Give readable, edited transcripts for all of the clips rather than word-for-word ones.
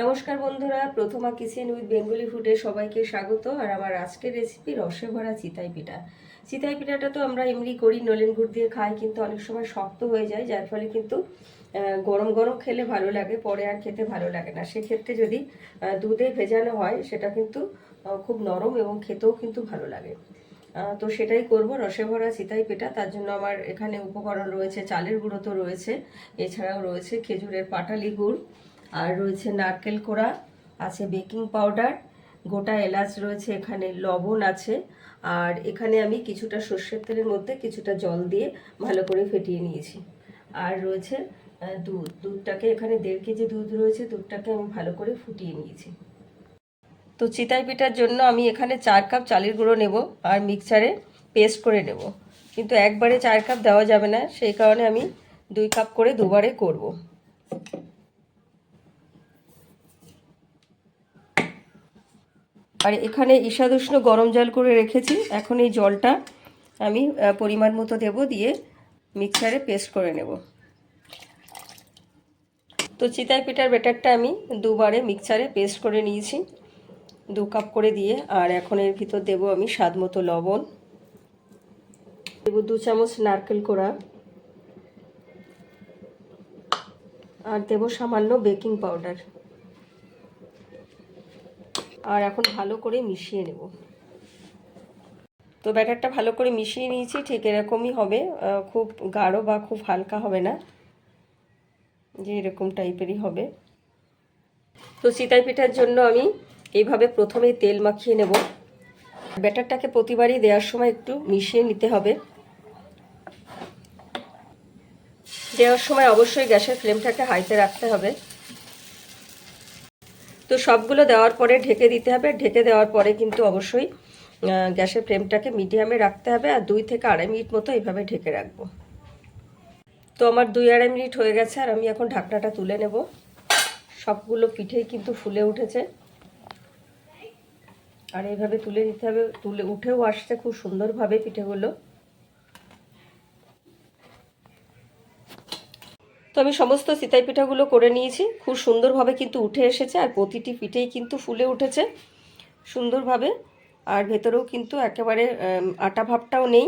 নমস্কার বন্ধুরা, প্রথমা kitchen with Bengali ফুডে সবাইকে স্বাগত। আর আমার আজকের রেসিপি রসে ভরা চিতাই পিঠা। চিতাই পিঠাটা তো আমরা এমনি করি, নলেন গুড় দিয়ে খাই, কিন্তু অনেক সময় শক্ত হয়ে যায়, যার ফলে কিন্তু গরম গরম খেলে ভালো লাগে, পরে আর খেতে ভালো লাগে না। সেক্ষেত্রে যদি দুধে ভেজানো হয় সেটা কিন্তু খুব নরম এবং খেতেও কিন্তু ভালো লাগে। তো সেটাই করব, রসে ভরা চিতাই পিঠা। তার জন্য আমার এখানে উপকরণ রয়েছে, চালের গুঁড়ো তো রয়েছে, এছাড়াও রয়েছে খেজুরের পাটালি গুড়, আর রয়েছে নারকেল কোড়া, আছে বেকিং পাউডার, গোটা এলাচ রয়েছে, এখানে লবণ আছে, আর এখানে আমি কিছুটা সর্ষের তেলের মধ্যে কিছুটা জল দিয়ে ভালো করে ফেটিয়ে নিয়েছি। আর রয়েছে দুধটাকে এখানে 1.5 কেজি দুধ রয়েছে, দুধটাকে আমি ভালো করে ফুটিয়ে নিয়েছি। তো চিতাই পিঠার জন্য আমি এখানে 4 কাপ চালের গুঁড়ো নেব আর মিক্সারে পেস্ট করে নেব, কিন্তু একবারে 4 কাপ দেওয়া যাবে না, সেই কারণে আমি 2 কাপ করে দুবারে করব। আর এখানে ঈষাদুষ্ণ গরম জল করে রেখেছি, এখন এই জলটা আমি পরিমাণ মতো দেব, দিয়ে মিক্সারে পেস্ট করে নেব। তো চিতাই পিঠার ব্যাটারটা আমি দুবারে মিক্সারে পেস্ট করে নিয়েছি, 2 কাপ করে দিয়ে। আর এখন এর ভিতর দেব আমি স্বাদ মতো লবণ, দেব 2 চামচ নারকেল কোড়া, আর দেব সামান্য বেকিং পাউডার। আর এখন ভালো করে মিশিয়ে নেব। তো ব্যাটারটা ভালো করে মিশিয়ে নিয়েছি, ঠিক এরকমই হবে, খুব গাঢ় বা খুব হালকা হবে না, যে এরকম টাইপেরই হবে। তো চিতাই পিঠার জন্য আমি এইভাবে প্রথমেই তেল মাখিয়ে নেব। ব্যাটারটাকে প্রতিবারই দেওয়ার সময় একটু মিশিয়ে নিতে হবে। দেওয়ার সময় অবশ্যই গ্যাসের ফ্লেমটাকে হাইতে রাখতে হবে। তো সবগুলো দেওয়ার পরে ঢেকে দিতে হবে। ঢেকে দেওয়ার পরে কিন্তু অবশ্যই গ্যাসের ফ্লেমটাকে মিডিয়ামে রাখতে হবে, আর 2 থেকে 2.5 মিনিট মতো এইভাবে ঢেকে রাখবো। তো আমার 2-2.5 মিনিট হয়ে গেছে, আর আমি এখন ঢাকনাটা তুলে নেব। সবগুলো পিঠেই কিন্তু ফুলে উঠেছে, আর এইভাবে তুলে নিতে হবে, তুলে উঠেও আসছে খুব সুন্দরভাবে পিঠেগুলো। তো আমি সমস্ত চিতাই পিঠাগুলো করে নিয়েছি, খুব সুন্দরভাবে কিন্তু উঠে এসেছে, আর প্রতিটি পিঠেই কিন্তু ফুলে উঠেছে সুন্দরভাবে, আর ভেতরেও কিন্তু একেবারে আটা ভাবটাও নেই।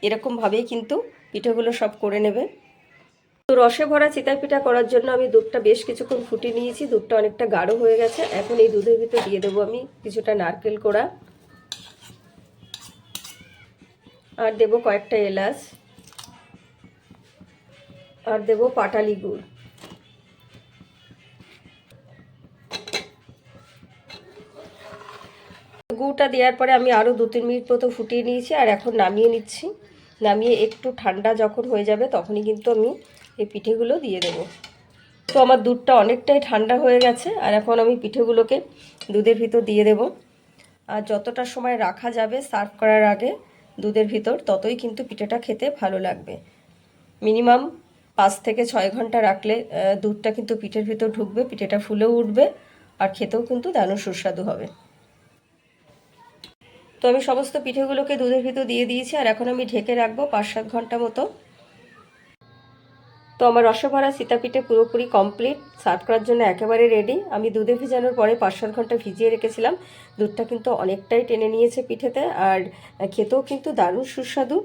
এরকমভাবেই কিন্তু পিঠেগুলো সব করে নেবে। তো রসে ভরা চিতাই পিঠা করার জন্য আমি দুধটা বেশ কিছুক্ষণ ফুটিয়ে নিয়েছি, দুধটা অনেকটা গাঢ় হয়ে গেছে। এখন এই দুধের ভিতরে দিয়ে দেবো আমি কিছুটা নারকেল কোড়া, আর দেবো কয়েকটা এলাচ, আর দেবো পাটালি গুড়। গুড়টা দেওয়ার পরে আমি আরও 2-3 মিনিট মতো ফুটিয়ে নিয়েছি, আর এখন নামিয়ে নিচ্ছি। নামিয়ে একটু ঠান্ডা যখন হয়ে যাবে তখনই কিন্তু আমি এই পিঠেগুলো দিয়ে দেবো। তো আমার দুধটা অনেকটাই ঠান্ডা হয়ে গেছে, আর এখন আমি পিঠেগুলোকে দুধের ভিতর দিয়ে দেব। আর যতটা সময় রাখা যাবে সার্ভ করার আগে দুধের ভিতর, ততই কিন্তু পিঠেটা খেতে ভালো লাগবে। মিনিমাম 5 থেকে 6 ঘন্টা রাখলে দুধটা কিন্তু পিঠের ভিতর ঢুকবে, পিঠেটা ফুলেও উঠবে, আর খেতেও কিন্তু দারুণ সুস্বাদু হবে। তো আমি সমস্ত পিঠেগুলোকে দুধের ভিতর দিয়ে দিয়েছি, আর এখন আমি ঢেকে রাখবো 5-7 ঘন্টা মতো। তো আমার রসভরা সীতাপিঠে পুরোপুরি কমপ্লিট, সার্ভ করার জন্য একেবারে রেডি। আমি দুধে ভিজানোর পরে 5-7 ঘন্টা ভিজিয়ে রেখেছিলাম, দুধটা কিন্তু অনেকটাই টেনে নিয়েছে পিঠেতে, আর খেতেও কিন্তু দারুণ সুস্বাদু।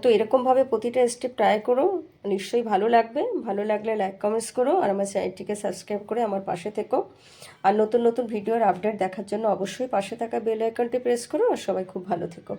তো এরকমভাবে প্রতিটা স্টেপ ট্রাই করো, নিশ্চয়ই ভালো লাগবে। ভালো লাগলে লাইক কমেন্টস করো, আর আমার চ্যানেলটিকে সাবস্ক্রাইব করে আমার পাশে থেকো। আর নতুন নতুন ভিডিওর আপডেট দেখার জন্য অবশ্যই পাশে থাকা বেল আইকনটি প্রেস করো। আর সবাই খুব ভালো থেকো।